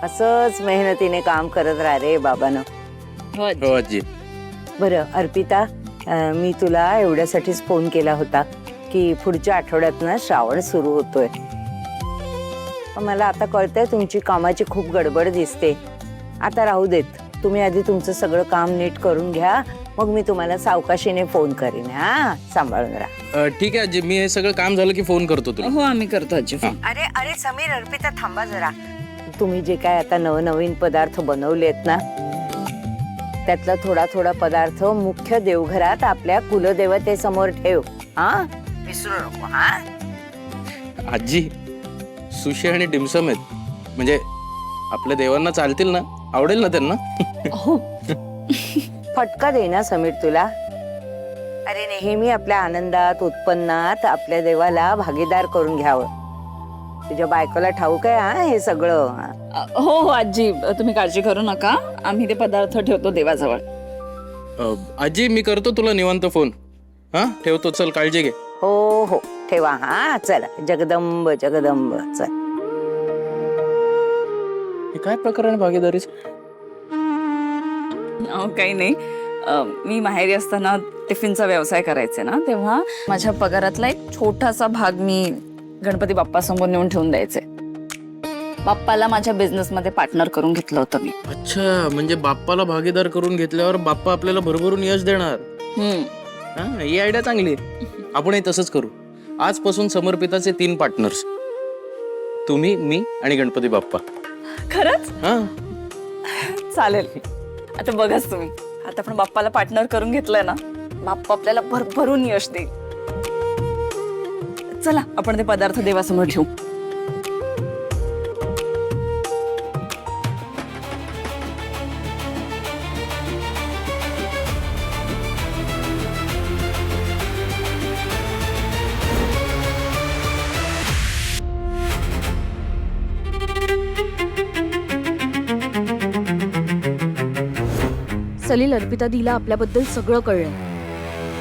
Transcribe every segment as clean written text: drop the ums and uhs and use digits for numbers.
असंच मेहनतीने काम करत राहा रे बाबानं. हो आजी. बरं अर्पिता, मी तुला एवढ्यासाठीच फोन केला होता की पुढच्या आठवड्यात ना श्रावण सुरू होतोय. मला आता कळतंय तुमची कामाची खूप गडबड दिसते. आता राहू देत, तुम्ही आधी तुमचं सगळं काम नीट करून घ्या, मग मी तुम्हाला सावकाशीने फोन करीन. हा, सांभाळून राहा. ठीक आहे आजी, मी हे सगळं काम झालं की फोन करतो तुला. हो आम्ही करतो आजी. अरे अरे समीर, अर्पिता थांबा जरा. तुम्ही जे काय आता नवनवीन पदार्थ बनवलेत ना, त्यातला थोडा थोडा पदार्थ मुख्य देवघरात आपल्या कुलदेवतेसमोर ठेव. हा, विसरू नको. हा आजी, सुशी आणि डिमसम आहेत, म्हणजे आपल्या देवांना चालतील ना? आवडेल ना त्यांना? हो. फटका दे ना समीर तुला. अरे नेहमी आपल्या आनंदात उत्पन्नात आपल्या देवाला भागीदार करून घ्यावं. तुझ्या बायकोला ठाऊक आहे हा हे सगळं? हो हो आजी, तुम्ही काळजी करू नका, आम्ही ते पदार्थ ठेवतो देवाजवळ. आजी, मी करतो तुला निवांत फोन. हा, ठेवतो. चल, काळजी घे. हो हो, ठेवा. हा चला, जगदंब जगदंब. चल. हे काय प्रकरण भागीदारीचं? काही नाही, मी माहेरी असताना टिफिनचा व्यवसाय करायचे ना, तेव्हा माझ्या पगारातला एक छोटासा भाग मी गणपती बाप्पा समोर नेऊन ठेवून द्यायचे. बाप्पाला माझ्या बिझनेस मध्ये पार्टनर करून घेतलं होतं मी. अच्छा, म्हणजे बाप्पाला भागीदार करून घेतल्यावर बाप्पा आपल्याला भरभरून यश देणार. हा, ही आयडिया चांगली आहे. आपणही तसंच करू. आजपासून समर्पिताचे 3 पार्टनर्स, तुम्ही, मी आणि गणपती बाप्पा. खरंच? हा, चालेल. आता बघाच तुम्ही, आता आपण बाप्पाला पार्टनर करून घेतलंय ना, बाप्पा आपल्याला भरभरून यश देईल. चला आपण ते पदार्थ देवासमोर ठेवू. सलील, अर्पिता दिला आपल्याबद्दल सगळं कळलंय.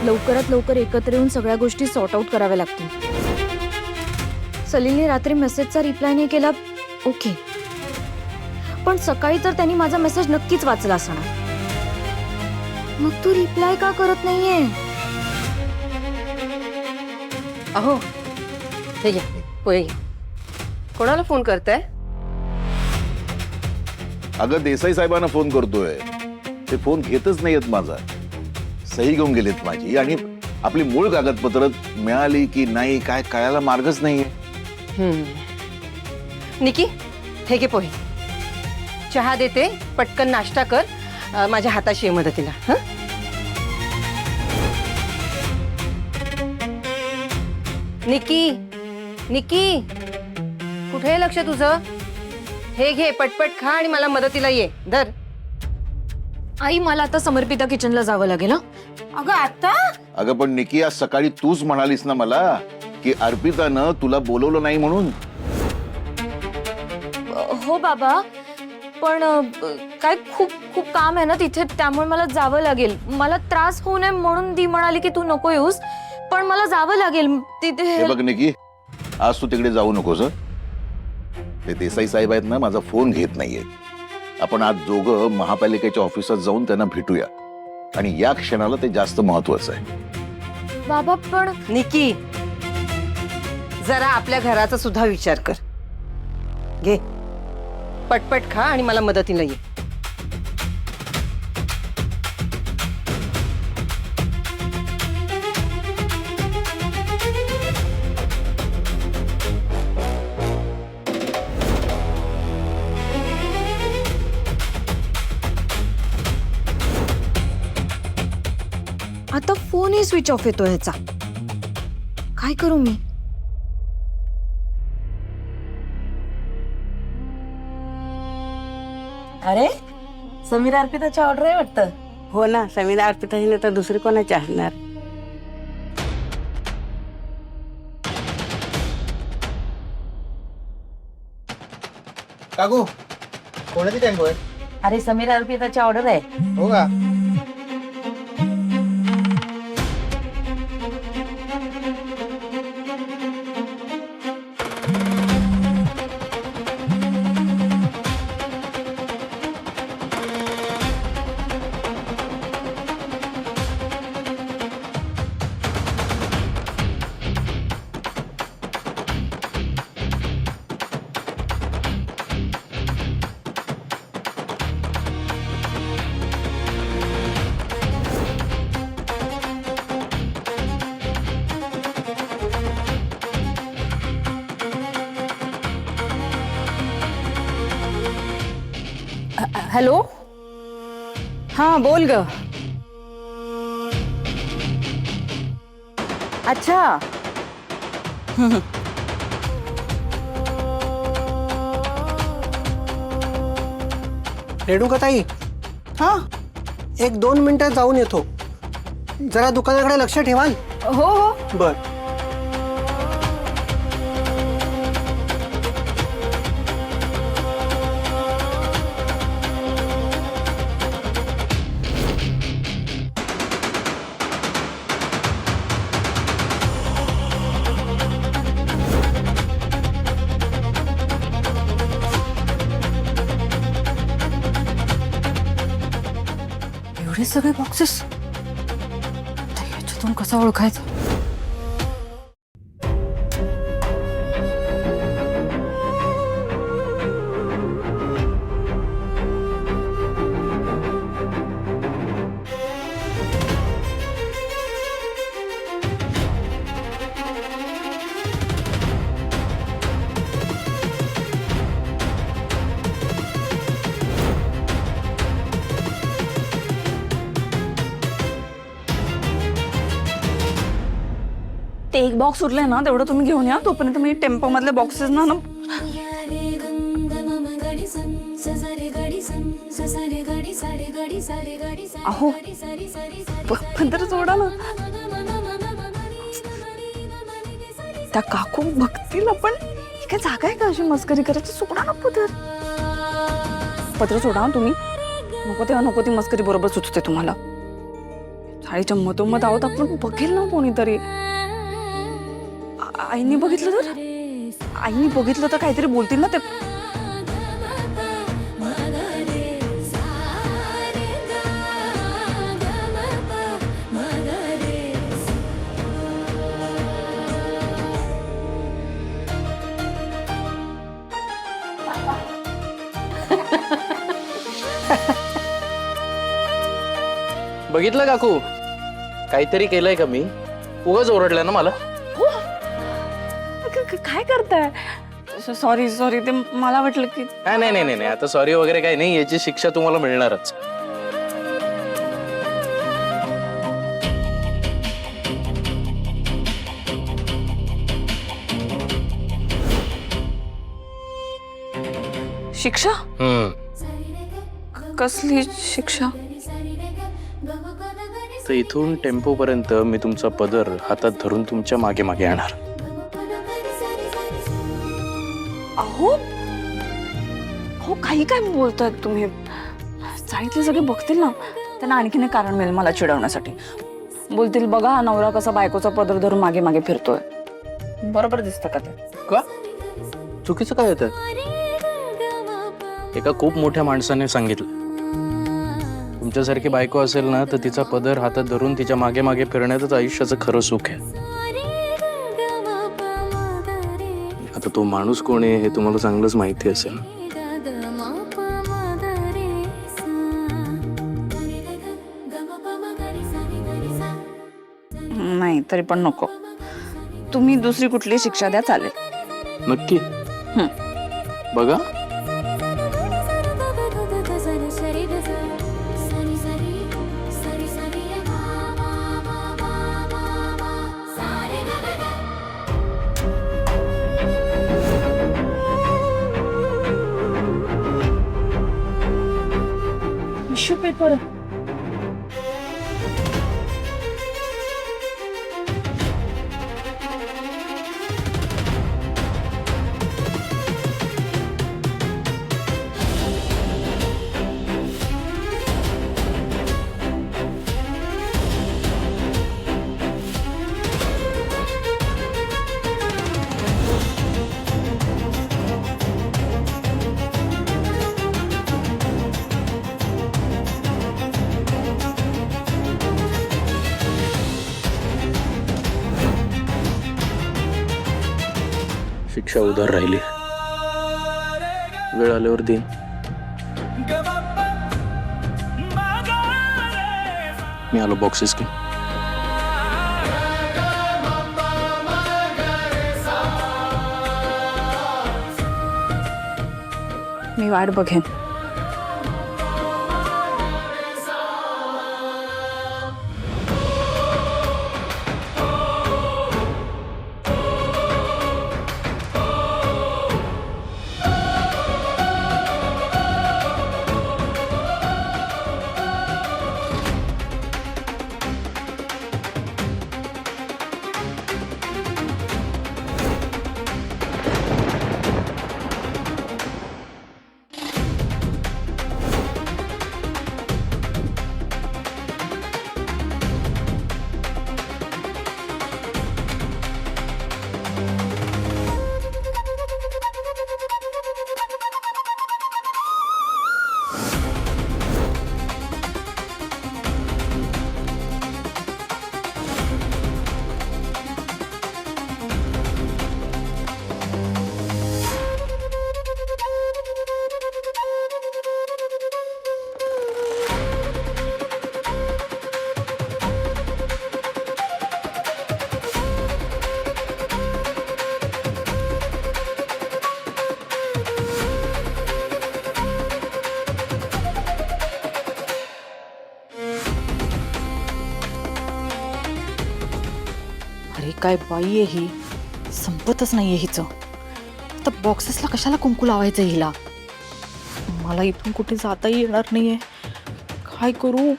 लवकरात लवकर एकत्र येऊन सगळ्या गोष्टी सॉर्ट आउट कराव्या लागतील. सलीलने रात्री मेसेजचा रिप्लाय नाही केला, ओके, पण सकाळी तर त्यांनी माझा मेसेज नक्कीच वाचला असणार. मग तू रिप्लाय का करत नाहीये? अहो, हे घ्या पोहे घ्या. कोणाला फोन करताय? अगं देसाई साहेबांना फोन करतोय. ते फोन घेतच नाहीयेत माझा. सही घेऊन गेलीत माझी, आणि आपली मूळ कागदपत्र मिळाली की नाही काय कळायला मार्गच नाहीये. निकी, हे घे पोहे. चहा देते, पटकन नाश्ता कर. माझ्या हाताशी आहे मदतीला. हं? निकी, निकी, कुठे आहे लक्ष तुझं? हे घे, पटपट खा आणि मला मदतीला ये. धर. आई, मला आता समर्पिता किचनला जावं लागेल. अगं आता? अगं पण निकी, आज सकाळी तूच म्हणालीस ना मला की अर्पितानं तुला बोलवलं नाही म्हणून. हो बाबा, पण काय खूप खूप काम आहे ना तिथे, त्यामुळे मला जावं लागेल. मला त्रास होऊ नये म्हणून ती म्हणाली की तू नको येऊस, पण मला जावं लागेल तिथे. हे बघ निकी, आज तू तिकडे जाऊ नकोस. ते देसाई साहेब आहेत ना, माझा फोन घेत नाहीये. आपण आज दोघं महापालिकेच्या ऑफिसात जाऊन त्यांना भेटूया, आणि या क्षणाला ते जास्त महत्वाचं आहे. बाबा पण निकी, जरा आपल्या घराचा सुद्धा विचार कर. घे, पटपट खा आणि मला मदतीला ये. आता फोनही स्विच ऑफ येतो ह्याचा. काय करू मी? अरे, समीर अर्पिताची ऑर्डर आहे वाटतं. हो ना, समीर अर्पिता हिने तर दुसरी कोणाची असणार? काकू, कोणाची टेम्पो आहे? अरे समीर अर्पिताची ऑर्डर आहे. हो का? हॅलो हा बोल ग. अच्छा. रेणुकाताई हा 1-2 मिनिटात जाऊन येतो. जरा दुकानाकडे लक्ष ठेवाल. हो हो बर. एवढे सगळे बॉक्सेस याच्यातून कसा ओळखायचा. ते एक बॉक्स उरलंय ना तेवढं तुम्ही घेऊन या. तोपर्यंत मी टेम्पो मधले बॉक्सेस ना अहो पण तर सोडा ना. त्या काकू बघतील आपण. ही काय जागा आहे का अशी मस्करी करायची. सोडा ना पत्र सोडा तुम्ही. नको तेव्हा नको ती मस्करी बरोबर सुचते तुम्हाला. शाळेच्या मधोमध आहोत आपण. बघेल ना कोणीतरी. आईने बघितलं तर काहीतरी बोलतील ना ते. बघितलं काकू काहीतरी केलंय का मी. उगाच ओरडलं ना मला. काय करताय. सॉरी ते मला वाटलं की नाही आता सॉरी वगैरे काही नाही. याची शिक्षा तुम्हाला मिळणारच. शिक्षा. कसली शिक्षा. तर इथून टेम्पो पर्यंत मी तुमचा पदर हातात धरून तुमच्या मागे मागे येणार. अहो हो काही काय बोलताय तुम्ही. चाळीतले सगळे बघतील ना. त्यांना आणखीन एक कारण मिळेल मला चिडवण्यासाठी. बोलतील बघा हा नवरा कसा बायकोचा पदर धरून मागे मागे फिरतोय. बरोबर दिसतं का ते. का चुकीचं काय होतं. एका खूप मोठ्या माणसाने सांगितलं तुमच्यासारखी बायको असेल ना तर तिचा पदर हातात धरून तिच्या मागे मागे फिरण्यातच आयुष्याचं खरं सुख आहे. आता तो माणूस कोण आहे हे तुम्हाला चांगलंच माहिती असेल. नाही तरी पण नको. तुम्ही दुसरी कुठली शिक्षा द्या चालेल. नक्की. बघा टिश्यू पेपर. शिक्षा उधार राहिली. वेळ आल्यावर देईन. मी आलो बॉक्सेस घेऊन. मी वाट बघेन. काय बाई आहे ही, संपतच नाहीये हिचं. आता बॉक्सेसला कशाला कुंकू लावायचं हिला. मला इथून कुठे जाताही येणार नाहीये. काय करू.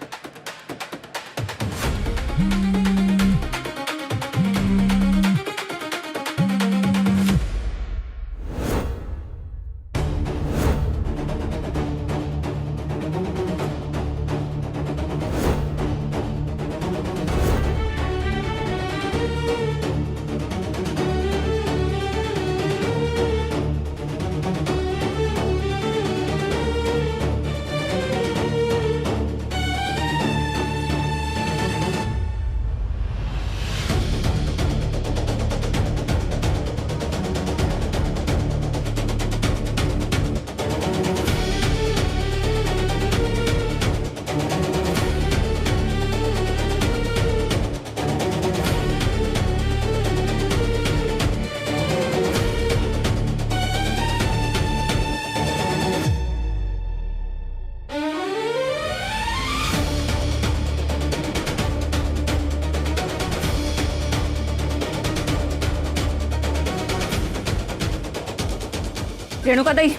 रेणुकाताई,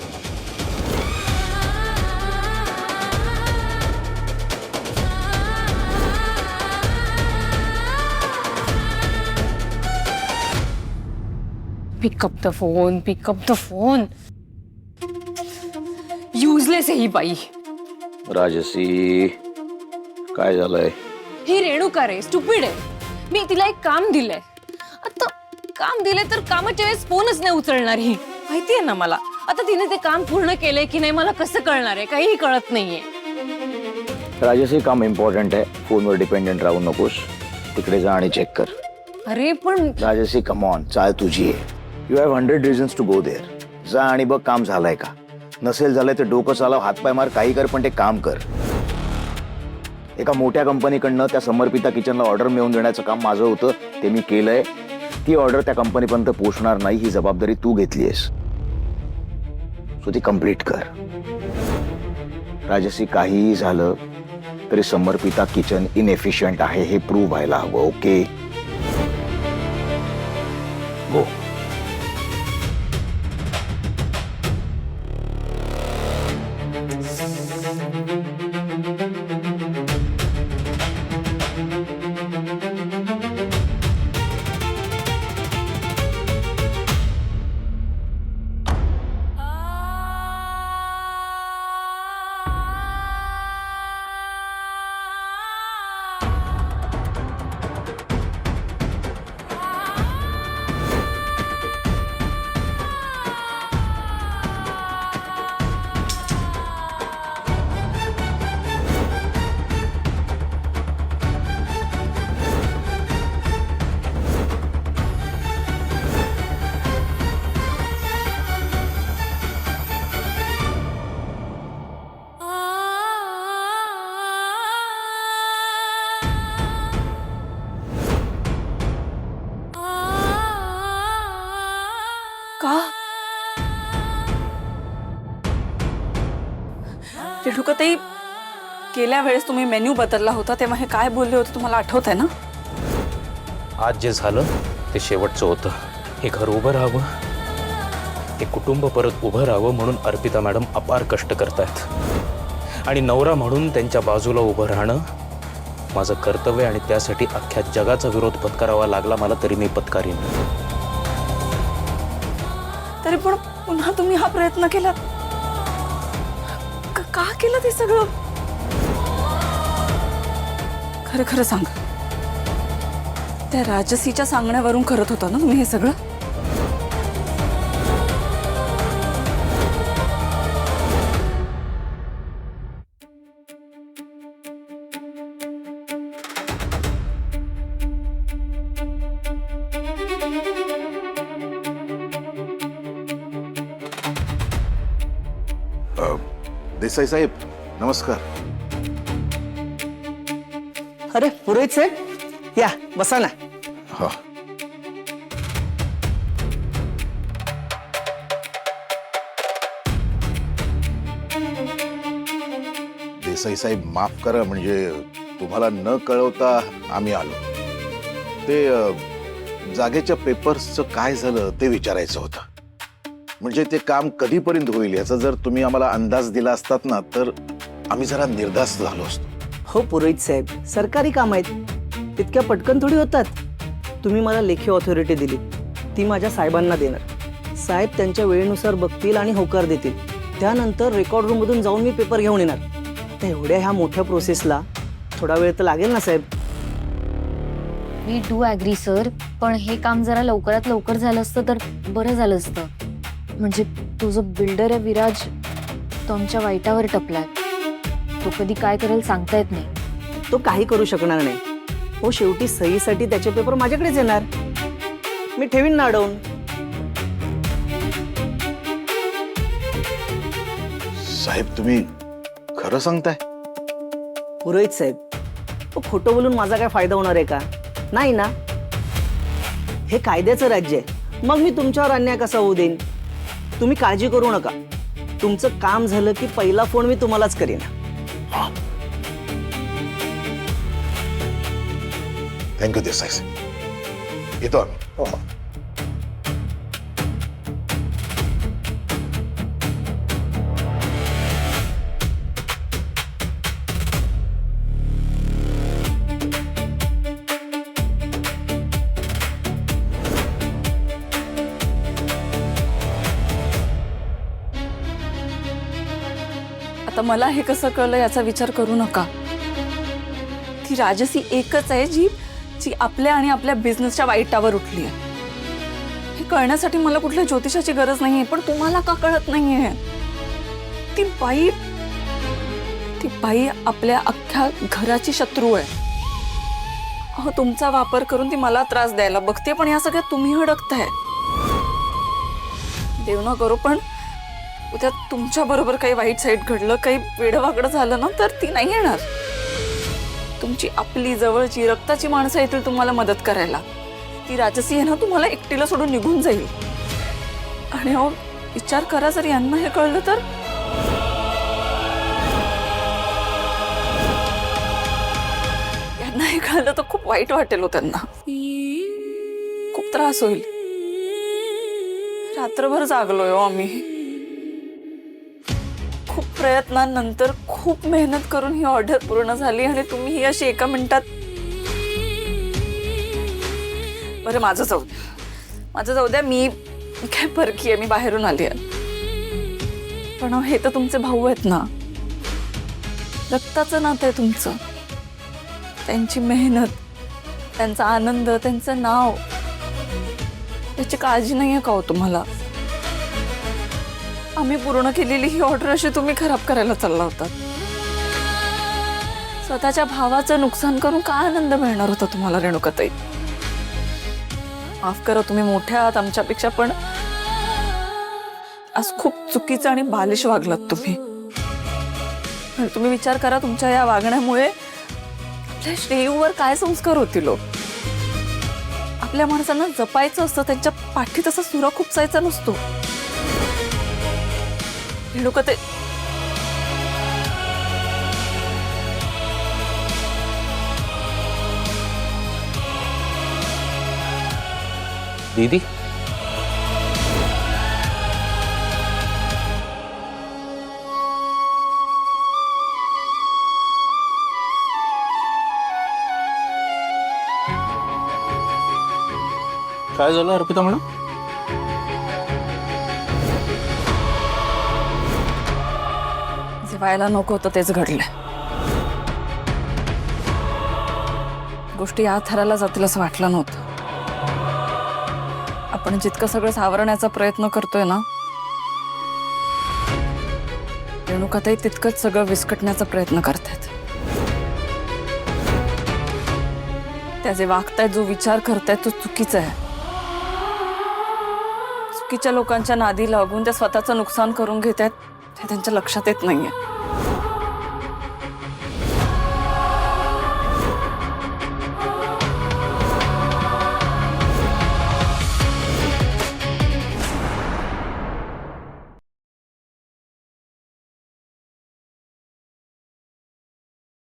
pick up the phone, pick up the phone. Useless आहे ही बाई. राजसी काय झालंय? ही रेणुका रे, स्टुपिड आहे. मी तिला एक काम दिलंय. आता काम दिले तर कामाच्या वेळेस फोनच नाही उचलणार ही. माहितीये ना मला. आता तिने ते काम पूर्ण केलंय की नाही मला कसं कळणार आहे, काहीही कळत नाहीये. राजसी काम इम्पॉर्टंट आहे, फोनवर डिपेंडेंट राहू नकोस. तिकडे जा आणि चेक कर. अरे पण राजसी कम ऑन, चाल तुझी आहे. You have 100 reasons to go there. जा आणि बघ काम झालंय का. नसेल झालंय तर डोकं चालव, हातपाय मार, काही कर, पण ते काम कर. एका मोठ्या कंपनीकडनं त्या समर्पिता किचनला ऑर्डर मिळवून देण्याचं काम माझं होतं, ते मी केलंय. ती ऑर्डर त्या कंपनीपर्यंत पोहोचणार नाही ही जबाबदारी तू घेतलीयस, सो ती कम्प्लीट कर. राजसी काहीही झालं तरी समर्पिता किचन इनएफिशियंट आहे हे प्रूव्ह व्हायला हवं. Okay go. का रेणुकाताई, गेल्या वेळेस तुम्ही मेन्यू बदलला होता तेव्हा हे काय बोलले होते तुम्हाला आठवत आहे ना? आज जे झालं ते शेवटचं होतं. हे घर उभं राहावं, हे कुटुंब परत उभं राहावं म्हणून अर्पिता मॅडम अपार कष्ट करतायत. आणि नवरा म्हणून त्यांच्या बाजूला उभं राहणं माझं कर्तव्य, आणि त्यासाठी अख्ख्या जगाचा विरोध पत्करावा लागला मला तरी मी पत्कारीन. तरी पण पुन्हा तुम्ही हा प्रयत्न केला का केलं ते सगळं? खरं खरं सांग, त्या राजसीच्या सांगण्यावरून करत होता ना तुम्ही हे सगळं? देसाई साहेब नमस्कार. अरे पुरोहित साहेब, या बसा ना. हा देसाई साहेब माफ करा, म्हणजे तुम्हाला न कळवता आम्ही आलो. ते जागेच्या पेपर्सचं काय झालं ते विचारायचं होतं. म्हणजे ते काम कधीपर्यंत होईल याचा जर तुम्ही आम्हाला अंदाज दिला असतात ना तर आम्ही जरा निर्धास्त झालो असतो. हो पुरोहित साहेब, सरकारी काम आहेत, इतक्या पटकन थोडी होतात. तुम्ही मला लेखी ऑथॉरिटी दिली, ती माझ्या साहेबांना देणार. साहेब त्यांच्या वेळेनुसार बघतील आणि होकार देतील. त्यानंतर रेकॉर्ड रूममधून जाऊन मी पेपर घेऊन येणार. आता एवढ्या ह्या मोठ्या प्रोसेसला थोडा वेळ तर लागेल ना साहेब. मी डू ॲग्री सर, पण हे काम जरा लवकरात लवकर झालं असतं तर बरं झालं असतं. म्हणजे तो जो बिल्डर आहे विराज, तो आमच्या वाईटावर टपलाय. तो कधी काय करेल सांगता येत नाही. तो काही करू शकणार नाही. हो, शेवटी सहीसाठी त्याचे पेपर माझ्याकडेच येणार. मी ठेवीन ना अडवून. साहेब तुम्ही खरं सांगताय? पुरोहित साहेब, तो खोटं बोलून माझा काय फायदा होणार आहे का? नाही ना. हे कायद्याचं राज्य आहे, मग मी तुमच्यावर अन्याय कसा होऊ देईन? तुम्ही काळजी करू नका. तुमचं काम झालं की पहिला फोन मी तुम्हालाच करीन. थँक्यू देसाई साहेब. येतो आम्ही. आता मला हे कसं कळलं याचा विचार करू नका. ती राजसी एकच आहे जी जी आपल्या आणि आपल्या बिझनेसच्या वाईटावर उठली आहे. हे कळण्यासाठी मला कुठल्या ज्योतिषाची गरज नाहीये, पण तुम्हाला का कळत नाहीये? ती बाई आपल्या अख्ख्या घराची शत्रू आहे. अहो, तुमचा वापर करून ती मला त्रास द्यायला बघते, पण या सगळ्यात तुम्ही अडकताय. देव न करो पण उद्या तुमच्या बरोबर काही वाईट साईट घडलं, काही वेडवाकडं झालं ना, तर ती नाही येणार. तुमची आपली जवळची रक्ताची माणसं येतील तुम्हाला मदत करायला. ती राजसी आहे ना, तुम्हाला एकटीला सोडून निघून जाईल. आणि अहो, विचार करा, जर यांना हे कळलं तर यांना हे कळलं तर खूप वाईट वाटेल हो त्यांना. खूप त्रास होईल. रात्रभर जागलोय हो आम्ही. खूप प्रयत्नांनंतर खूप मेहनत करून ही ऑर्डर पूर्ण झाली आणि तुम्ही ही अशी एका मिनिटात. बरं, माझं जाऊ द्या. मी काय परकी आहे, मी बाहेरून आली आहे. पण हे तर तुमचे भाऊ आहेत ना, रक्ताचं नातं आहे तुमचं. त्यांची मेहनत, त्यांचा आनंद, त्यांचं नाव, याची काळजी नाहीये का हो तुम्हाला? आम्ही पूर्ण केलेली ही ऑर्डर अशी तुम्ही खराब करायला चालला होता. स्वतःच्या भावाचं नुकसान करून काय आनंद मिळणार होता तुम्हाला रेणुकाताई? माफ करा, तुम्ही मोठ्या आहात आमच्यापेक्षा, पण आज खूप चुकीचं आणि बालिश वागलात तुम्ही. तुम्ही विचार करा, तुमच्या या वागण्यामुळे आपल्या श्रेयूवर काय संस्कार होतील. आपल्या माणसांना जपायचं असतं, त्यांच्या पाठीत असा सुरा खुपसायचा नसतो. रेणुकाताई, दीदी, काय झालं अर्पिता म्हणा? जे व्हायला नको होतं तेच घडलंय. गोष्टी या थराला जातील असं वाटलं नव्हतं. आपण जितकं सगळं सावरण्याचा प्रयत्न करतोय ना, रेणुकाताई तितकंच सगळं विस्कटण्याचा प्रयत्न करतायत. त्या जे वागतायत, जो विचार करतायत, तो चुकीचा आहे. चुकीच्या लोकांच्या नादी लागून त्या स्वतःचं नुकसान करून घेत आहेत, हे त्यांच्या लक्षात येत नाहीये.